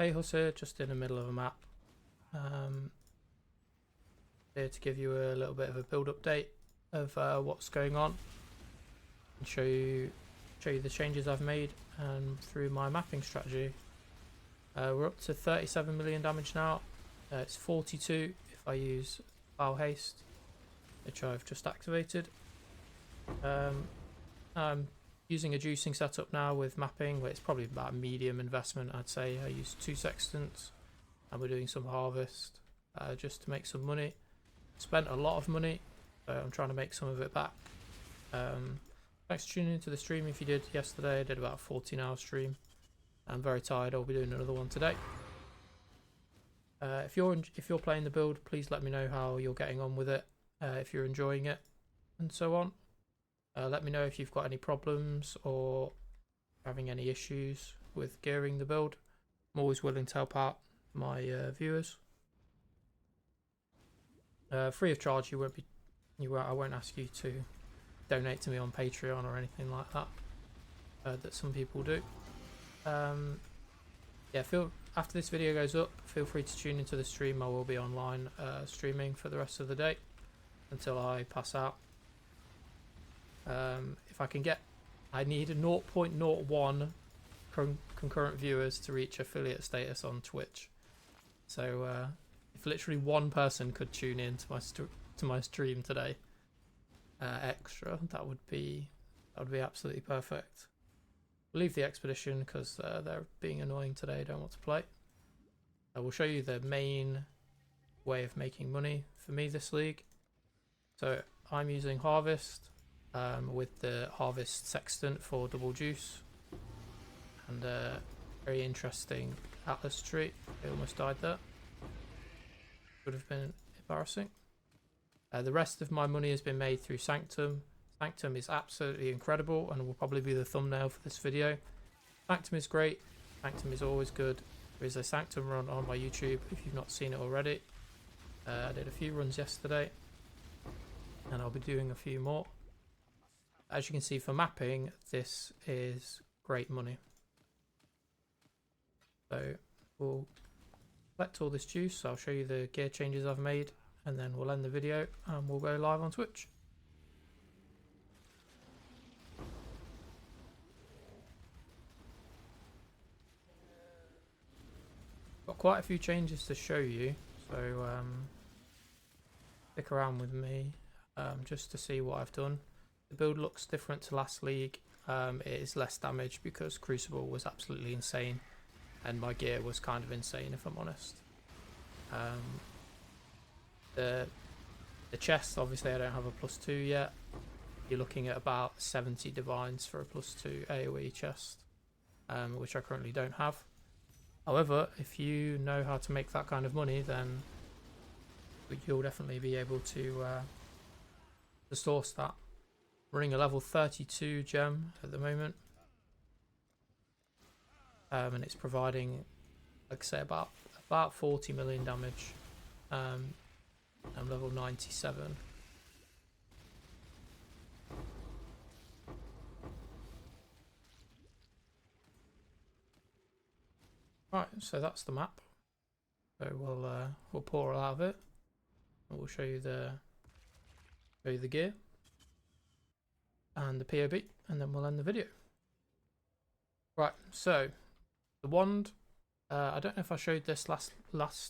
Ahos here, just in the middle of a map. Here to give you a little bit of a build update of what's going on and show you the changes I've made and through my mapping strategy. We're up to 37 million damage now. It's 42 if I use Foul Haste, which I've just activated. I'm using a juicing setup now with mapping, where it's probably about a medium investment, I'd say. I use 2 sextants and we're doing some harvest just to make some money. Spent a lot of money, so I'm trying to make some of it back. Thanks for tuning into the stream. If you did yesterday, I did about a 14-hour stream. I'm very tired. I'll be doing another one today. If you're playing the build, please let me know how you're getting on with it, if you're enjoying it, and so on. Let me know if you've got any problems or having any issues with gearing the build. I'm always willing to help out my viewers. Free of charge. I won't ask you to donate to me on Patreon or anything like that. That some people do. Yeah, after this video goes up, feel free to tune into the stream. I will be online streaming for the rest of the day until I pass out. If I can get, I need a 0.01 concurrent viewers to reach affiliate status on Twitch. So if literally one person could tune in to my stream today, extra, that would be absolutely perfect. We'll leave the expedition because they're being annoying today. I don't want to play. I will show you the main way of making money for me this league. So I'm using harvest with the harvest sextant for double juice, and a very interesting atlas tree. I almost died there. Would have been embarrassing. The rest of my money has been made through Sanctum. Sanctum is absolutely incredible and will probably be the thumbnail for this video. Sanctum is great. Sanctum is always good. There is a Sanctum run on my YouTube if you've not seen it already. I did a few runs yesterday and I'll be doing a few more. As you can see, for mapping, this is great money. So we'll collect all this juice. I'll show you the gear changes I've made and then we'll end the video and we'll go live on Twitch. Got quite a few changes to show you, so stick around with me just to see what I've done. The build looks different to last league. It is less damage because Crucible was absolutely insane and my gear was kind of insane, if I'm honest. The chest, obviously I don't have a +2 yet. You're looking at about 70 divines for a +2 AoE chest, which I currently don't have. However, if you know how to make that kind of money, then you'll definitely be able to source that. Running a level 32 gem at the moment, and it's providing, like I say, about 40 million damage. I'm level 97. Right, so that's the map. So we'll pour out of it, and we'll show you the gear and the POB, and then we'll end the video. Right, so the wand. I don't know if I showed this last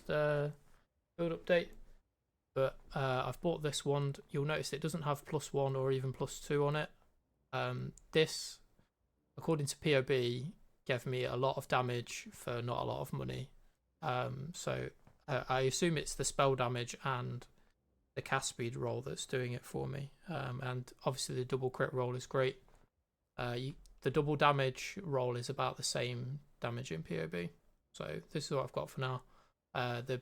build update, but I've bought this wand. You'll notice it doesn't have +1 or even +2 on it. This, according to POB, gave me a lot of damage for not a lot of money. So I assume it's the spell damage and the cast speed roll that's doing it for me. And obviously the double crit roll is great. The double damage roll is about the same damage in POB. So this is what I've got for now. The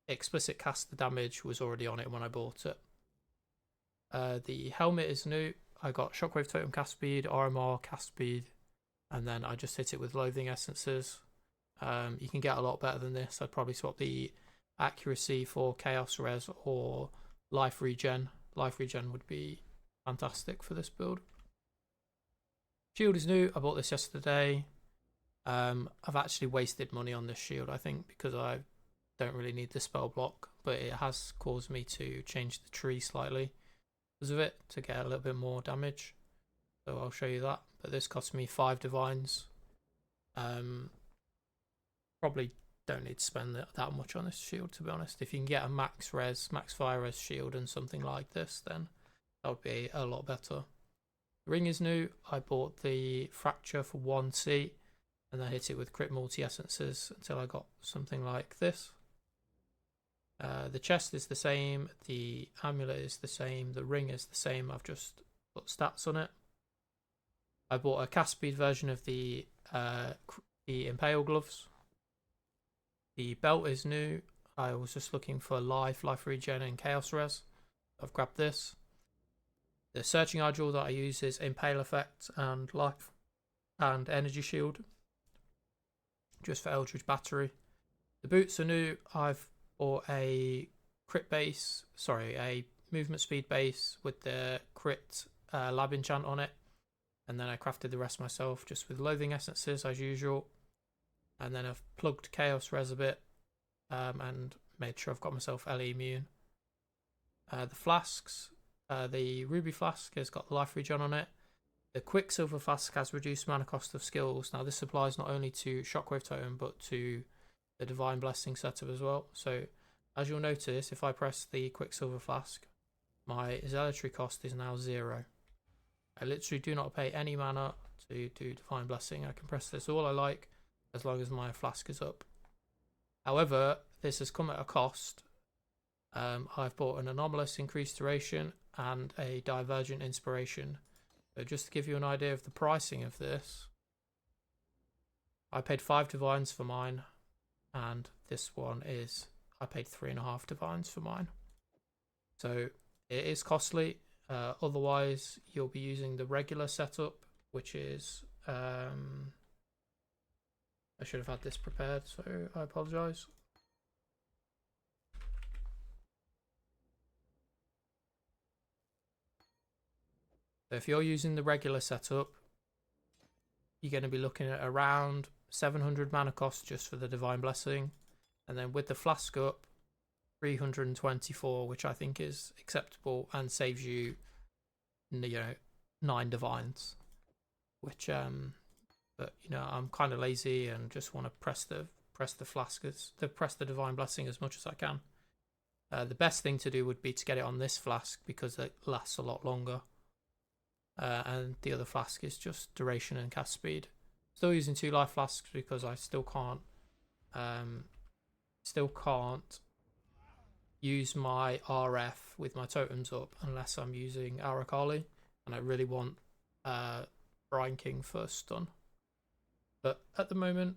explicit cast the damage was already on it when I bought it. The helmet is new. I got Shockwave Totem cast speed, RMR cast speed, and then I just hit it with Loathing Essences. You can get a lot better than this. I'd probably swap the accuracy for Chaos Res or Life Regen. Life Regen would be fantastic for this build. Shield is new. I bought this yesterday. I've actually wasted money on this shield, I think, because I don't really need the spell block, but it has caused me to change the tree slightly because of it to get a little bit more damage. So I'll show you that. But this cost me 5 divines. Probably don't need to spend that much on this shield, to be honest. If you can get a max fire res shield and something like this, then that would be a lot better. The ring is new. I bought the fracture for 1C and then hit it with crit multi essences until I got something like this. The chest is the same, the amulet is the same, the ring is the same. I've just put stats on it. I bought a cast speed version of the Impale gloves. The belt is new. I was just looking for life regen, and chaos res. I've grabbed this. The searching idol that I use is Impale effect and life and energy shield, just for Eldritch battery. The boots are new. I've bought a movement speed base with the crit lab enchant on it, and then I crafted the rest myself just with loathing essences as usual. And then I've plugged chaos res a bit and made sure I've got myself LE immune. The flasks, the ruby flask has got life regen on it. The quicksilver flask has reduced mana cost of skills. Now this applies not only to Shockwave Totem but to the Divine Blessing setup as well. So as you'll notice, if I press the quicksilver flask, my zealotry cost is now 0. I literally do not pay any mana to do Divine Blessing. I can press this all I like as long as my flask is up. However, this has come at a cost. I've bought an anomalous increased duration and a divergent inspiration. So just to give you an idea of the pricing of this, I paid 5 divines for mine, and this one is, I paid 3.5 divines for mine. So it is costly. Otherwise, you'll be using the regular setup, which is I should have had this prepared, so I apologise. So if you're using the regular setup, you're going to be looking at around 700 mana cost just for the Divine Blessing, and then with the flask up, 324, which I think is acceptable and saves you, 9 divines. Which but I'm kind of lazy and just want to press the Divine Blessing as much as I can. The best thing to do would be to get it on this flask because it lasts a lot longer. And the other flask is just duration and cast speed. Still using 2 life flasks because I still can't use my RF with my totems up unless I'm using Arakali, and I really want Brian King for stun. But at the moment,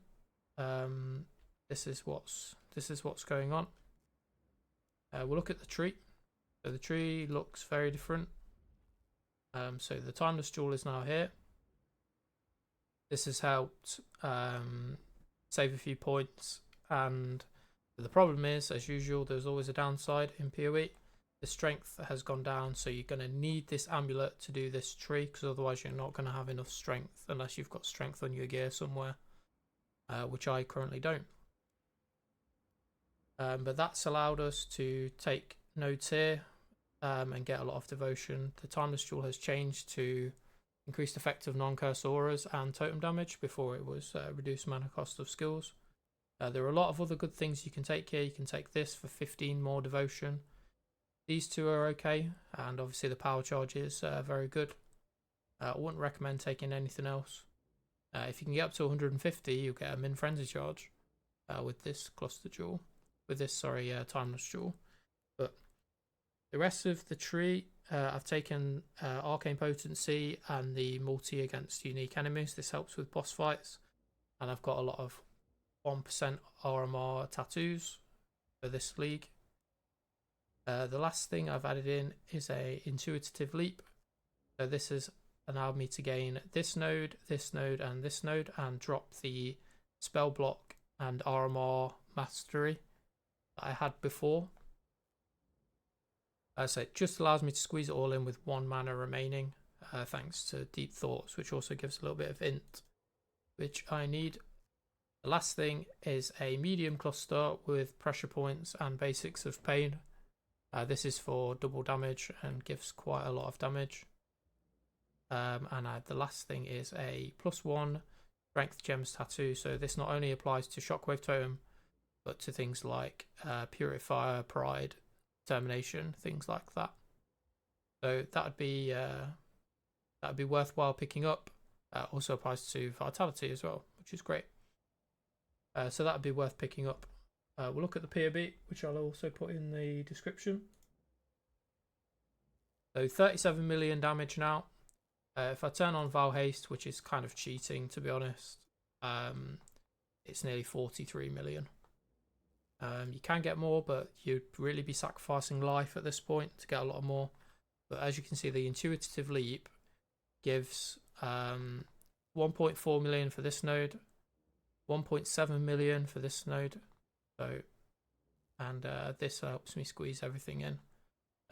this is what's going on. We'll look at the tree. So the tree looks very different. So the Timeless Jewel is now here. This has helped save a few points, and the problem is, as usual, there's always a downside in PoE. The strength has gone down, so you're going to need this amulet to do this tree, because otherwise you're not going to have enough strength unless you've got strength on your gear somewhere, which I currently don't. But that's allowed us to take nodes here and get a lot of devotion. The Timeless Jewel has changed to increased effect of non-curse auras and totem damage. Before it was reduced mana cost of skills. There are a lot of other good things you can take here. You can take this for 15 more devotion. These two are okay, and obviously the power charge is very good. I wouldn't recommend taking anything else. If you can get up to 150, you'll get a min frenzy charge with this cluster jewel. With this, Timeless Jewel. But the rest of the tree, I've taken Arcane Potency and the multi against unique enemies. This helps with boss fights, and I've got a lot of 1% RMR tattoos for this league. The last thing I've added in is a intuitive leap. So this has allowed me to gain this node, and this node, and drop the spell block and RMR mastery that I had before. So it just allows me to squeeze it all in with 1 mana remaining, thanks to Deep Thoughts, which also gives a little bit of int, which I need. The last thing is a medium cluster with pressure points and basics of pain. This is for double damage and gives quite a lot of damage. The last thing is a +1 strength gems tattoo. So this not only applies to Shockwave Totem, but to things like Purifier, Pride, Determination, things like that. So that'd be worthwhile picking up. Also applies to Vitality as well, which is great. So that'd be worth picking up. We'll look at the POB, which I'll also put in the description. So 37 million damage now. If I turn on Val Haste, which is kind of cheating to be honest, it's nearly 43 million. You can get more, but you'd really be sacrificing life at this point to get a lot more. But as you can see, the intuitive leap gives 1.4 million for this node, 1.7 million for this node. So, and this helps me squeeze everything in.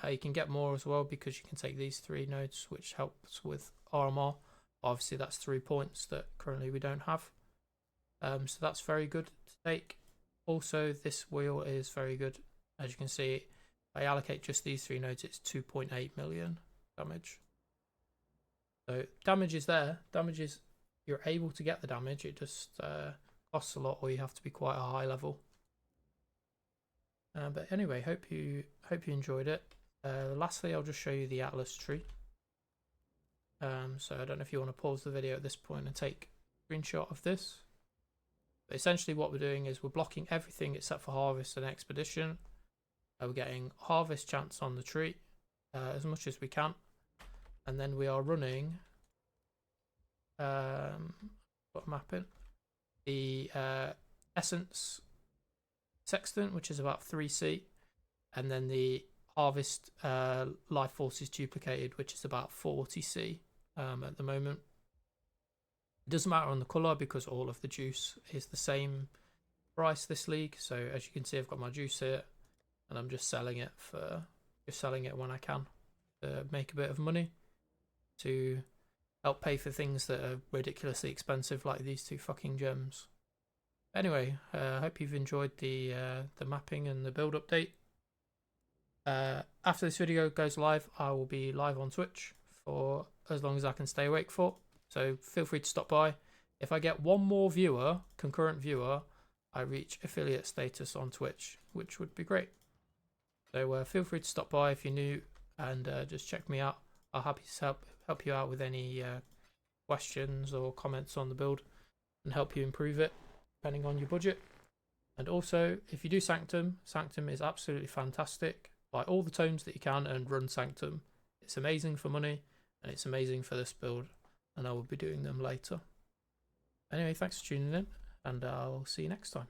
You can get more as well because you can take these 3 nodes, which helps with RMR. Obviously, that's 3 points that currently we don't have. So that's very good to take. Also, this wheel is very good. As you can see, if I allocate just these 3 nodes, it's 2.8 million damage. So damage is there. Damage is, you're able to get the damage. It just costs a lot, or you have to be quite a high level. But anyway, hope you enjoyed it. Lastly, I'll just show you the Atlas tree. So I don't know if you want to pause the video at this point and take a screenshot of this. But essentially what we're doing is we're blocking everything except for harvest and expedition. We're getting harvest chance on the tree as much as we can. And then we are running what map in? The Essence Sextant, which is about 3C, and then the Harvest Life Forces Duplicated, which is about 40C at the moment. It doesn't matter on the colour because all of the juice is the same price this league. So as you can see, I've got my juice here, and I'm just selling it when I can to make a bit of money to help pay for things that are ridiculously expensive, like these 2 fucking gems. Anyway, I hope you've enjoyed the mapping and the build update. After this video goes live, I will be live on Twitch for as long as I can stay awake for. So feel free to stop by. If I get 1 more viewer, concurrent viewer, I reach affiliate status on Twitch, which would be great. So feel free to stop by if you're new and just check me out. I'll happy to help you out with any questions or comments on the build and help you improve it depending on your budget. And also, if you do Sanctum, Sanctum is absolutely fantastic. Buy all the tomes that you can and run Sanctum. It's amazing for money and it's amazing for this build, and I will be doing them later. Anyway, thanks for tuning in, and I'll see you next time.